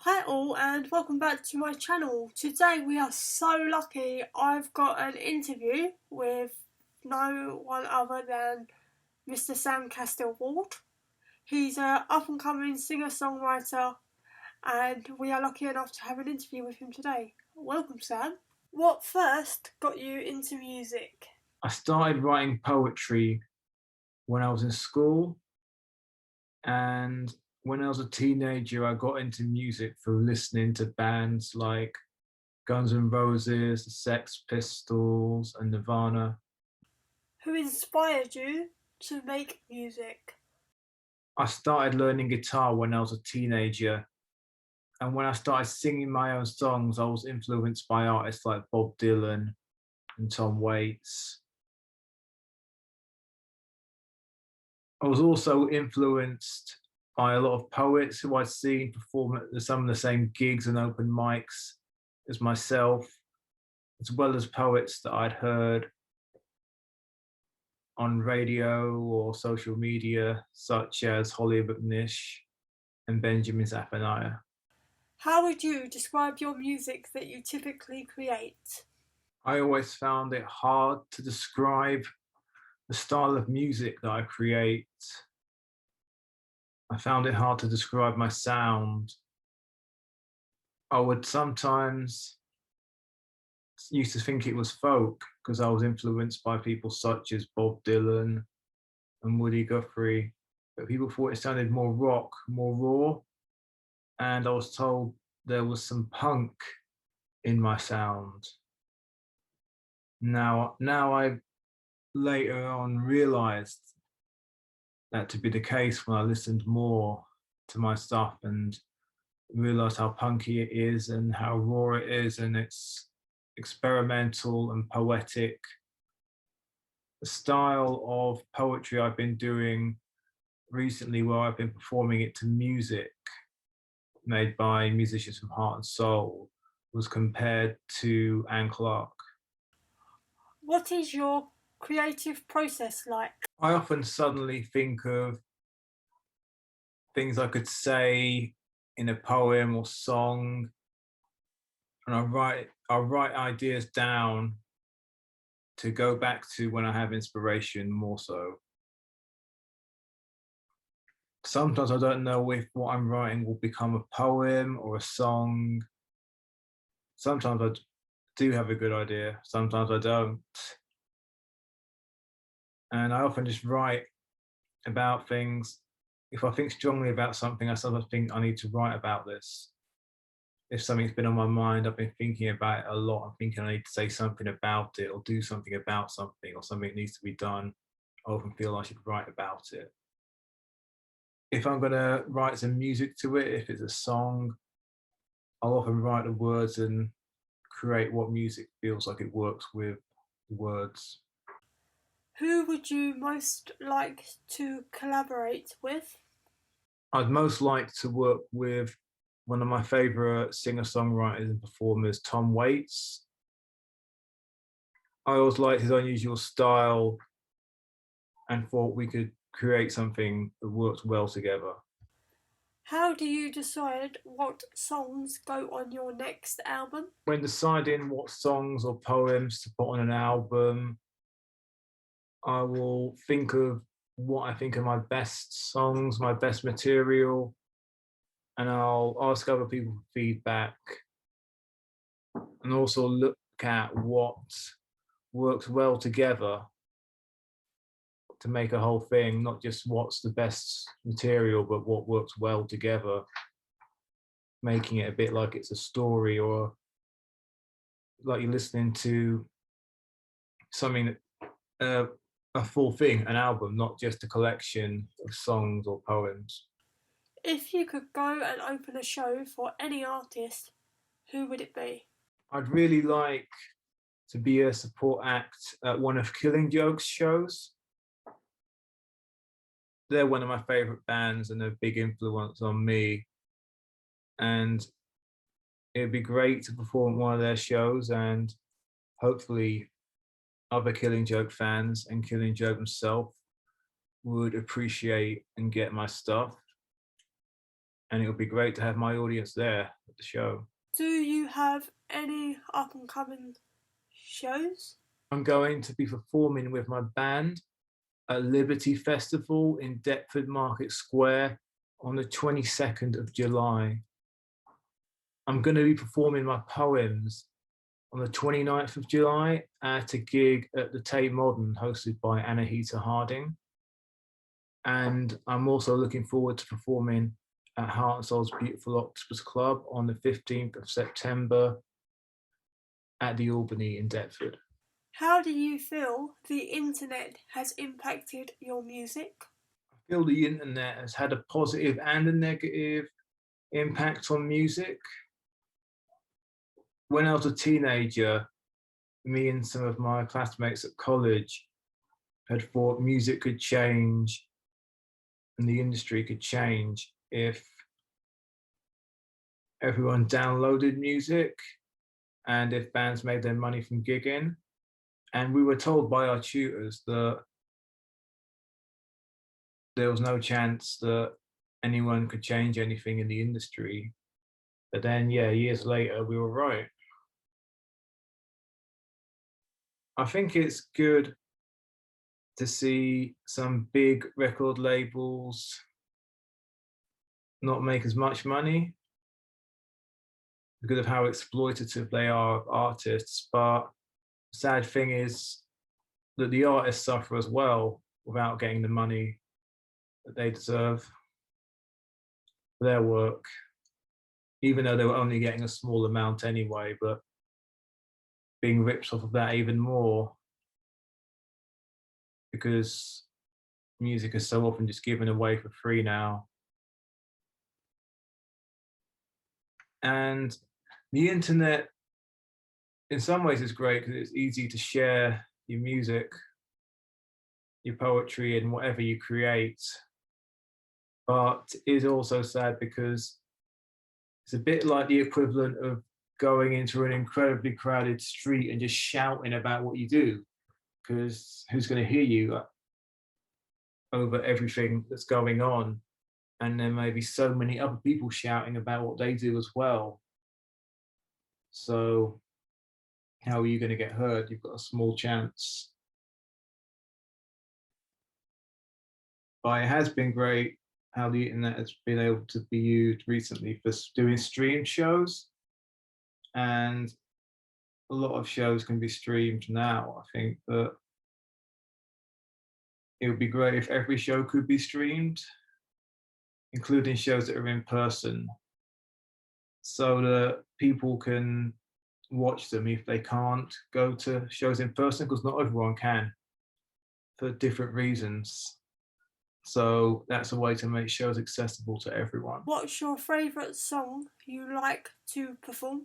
Hi all and welcome back to my channel. Today we are so lucky I've got an interview with no one other than Mr. Sam Castile-Ward. He's an up and coming singer-songwriter and we are lucky enough to have an interview with him today. Welcome Sam. What first got you into music? I started writing poetry when I was in school, and when I was a teenager, I got into music through listening to bands like Guns N' Roses, the Sex Pistols, and Nirvana. Who inspired you to make music? I started learning guitar when I was a teenager, and when I started singing my own songs, I was influenced by artists like Bob Dylan and Tom Waits. I was also influenced by a lot of poets who I'd seen perform at some of the same gigs and open mics as myself, as well as poets that I'd heard on radio or social media, such as Holly McNish and Benjamin Zephaniah. How would you describe your music that you typically create? I always found it hard to describe the style of music that I create. I found it hard to describe my sound. I would sometimes used to think it was folk because I was influenced by people such as Bob Dylan and Woody Guthrie, but people thought it sounded more rock, more raw, and I was told there was some punk in my sound. Now I later on realized that to be the case when I listened more to my stuff and realized how punky it is and how raw it is, and it's experimental and poetic. The style of poetry I've been doing recently, where I've been performing it to music made by musicians from Heart and Soul, was compared to Anne Clark. What is your creative process like? I often suddenly think of things I could say in a poem or song, and I write ideas down to go back to when I have inspiration more so. Sometimes I don't know if what I'm writing will become a poem or a song. Sometimes I do have a good idea, sometimes I don't. And I often just write about things. If I think strongly about something, I sometimes think I need to write about this. If something's been on my mind, I've been thinking about it a lot. I'm thinking I need to say something about it or do something about something, or something needs to be done. I often feel I should write about it. If I'm going to write some music to it, if it's a song, I'll often write the words and create what music feels like it works with the words. Who would you most like to collaborate with? I'd most like to work with one of my favorite singer-songwriters and performers, Tom Waits. I always liked his unusual style and thought we could create something that works well together. How do you decide what songs go on your next album? When deciding what songs or poems to put on an album, I will think of what I think are my best songs, my best material, and I'll ask other people for feedback and also look at what works well together to make a whole thing, not just what's the best material, but what works well together, making it a bit like it's a story, or like you're listening to something a full thing, an album, not just a collection of songs or poems. If you could go and open a show for any artist, who would it be? I'd really like to be a support act at one of Killing Joke's shows. They're one of my favorite bands and a big influence on me. And it'd be great to perform at one of their shows, and hopefully other Killing Joke fans and Killing Joke himself would appreciate and get my stuff. and it would be great to have my audience there at the show. Do you have any up and coming shows? I'm going to be performing with my band at Liberty Festival in Deptford Market Square on the 22nd of July. I'm going to be performing my poems on the 29th of July at a gig at the Tate Modern hosted by Anahita Harding. And I'm also looking forward to performing at Heart and Soul's Beautiful Octopus Club on the 15th of September at the Albany in Deptford. How do you feel the internet has impacted your music? I feel the internet has had a positive and a negative impact on music. When I was a teenager, me and some of my classmates at college had thought music could change and the industry could change if everyone downloaded music and if bands made their money from gigging. And we were told by our tutors that there was no chance that anyone could change anything in the industry. But then, yeah, years later, we were right. I think it's good to see some big record labels not make as much money because of how exploitative they are of artists. But the sad thing is that the artists suffer as well without getting the money that they deserve for their work, even though they were only getting a small amount anyway, but being ripped off of that even more because music is so often just given away for free now. And the internet, in some ways, is great because it's easy to share your music, your poetry, and whatever you create. But it is also sad because it's a bit like the equivalent of going into an incredibly crowded street and just shouting about what you do, because who's going to hear you over everything that's going on? And there may be so many other people shouting about what they do as well. So how are you going to get heard? You've got a small chance. But it has been great how the internet has been able to be used recently for doing stream shows. And a lot of shows can be streamed now. I think that it would be great if every show could be streamed, including shows that are in person, so that people can watch them if they can't go to shows in person, because not everyone can for different reasons. So that's a way to make shows accessible to everyone. What's your favourite song you like to perform?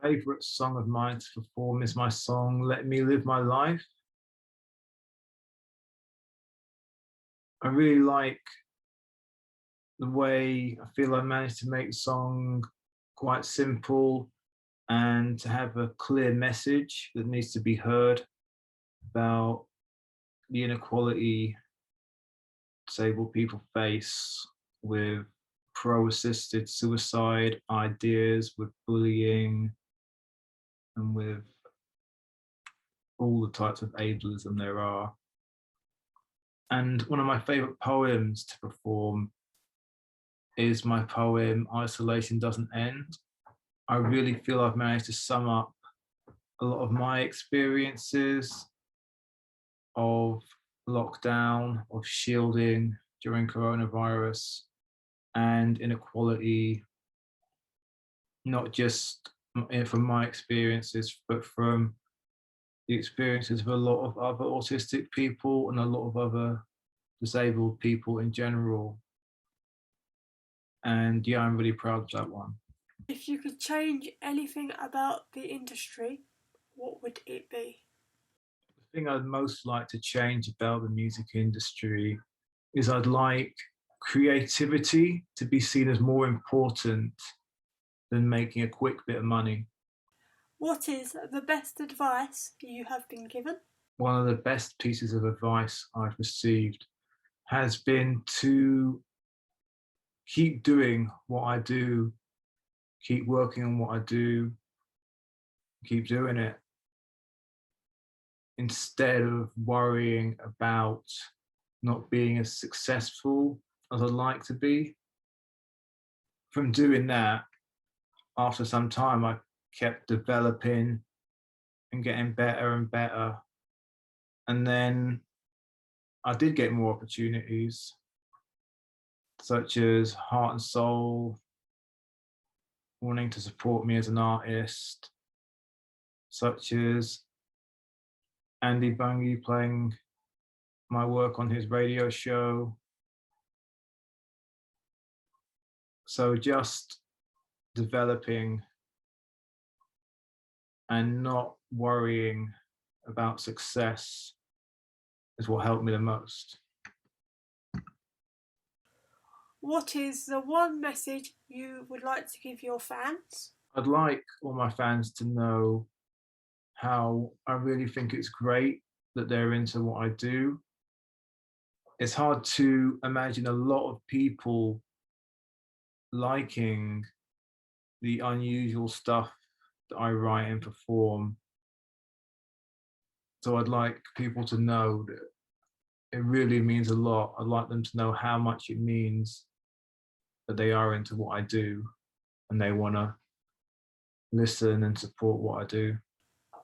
Favourite song of mine to perform is my song Let Me Live My Life. I really like the way I feel I managed to make the song quite simple and to have a clear message that needs to be heard about the inequality disabled people face with pro-assisted suicide ideas, with bullying, and with all the types of ableism there are. And one of my favorite poems to perform is my poem, Isolation Doesn't End. I really feel I've managed to sum up a lot of my experiences of lockdown, of shielding during coronavirus, and inequality, not just from my experiences, but from the experiences of a lot of other autistic people and a lot of other disabled people in general. And yeah, I'm really proud of that one. If you could change anything about the industry, what would it be? The thing I'd most like to change about the music industry is I'd like creativity to be seen as more important than making a quick bit of money. What is the best advice you have been given? One of the best pieces of advice I've received has been to keep doing what I do, keep working on what I do, keep doing it instead of worrying about not being as successful as I'd like to be. From doing that, after some time, I kept developing and getting better and better. And then I did get more opportunities, such as Heart and Soul wanting to support me as an artist, such as Andy Bungie playing my work on his radio show. So just developing and not worrying about success is what helped me the most. What is the one message you would like to give your fans? I'd like all my fans to know how I really think it's great that they're into what I do. It's hard to imagine a lot of people liking the unusual stuff that I write and perform. So I'd like people to know that it really means a lot. I'd like them to know how much it means that they are into what I do and they want to listen and support what I do.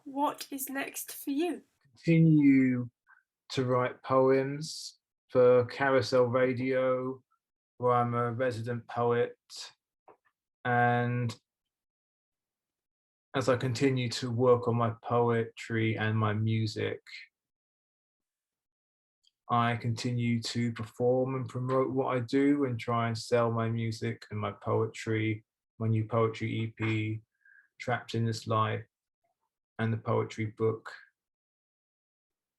What is next for you? Continue to write poems for Carousel Radio, where I'm a resident poet. And as I continue to work on my poetry and my music, I continue to perform and promote what I do and try and sell my music and my poetry, my new poetry EP, Trapped in This Life, and the poetry book,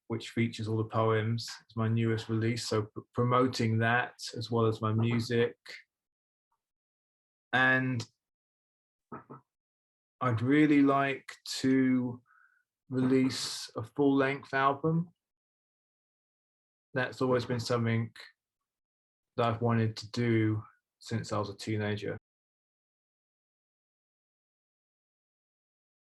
which features all the poems. It's my newest release, so promoting that as well as my music. And I'd really like to release a full-length album. That's always been something that I've wanted to do since I was a teenager.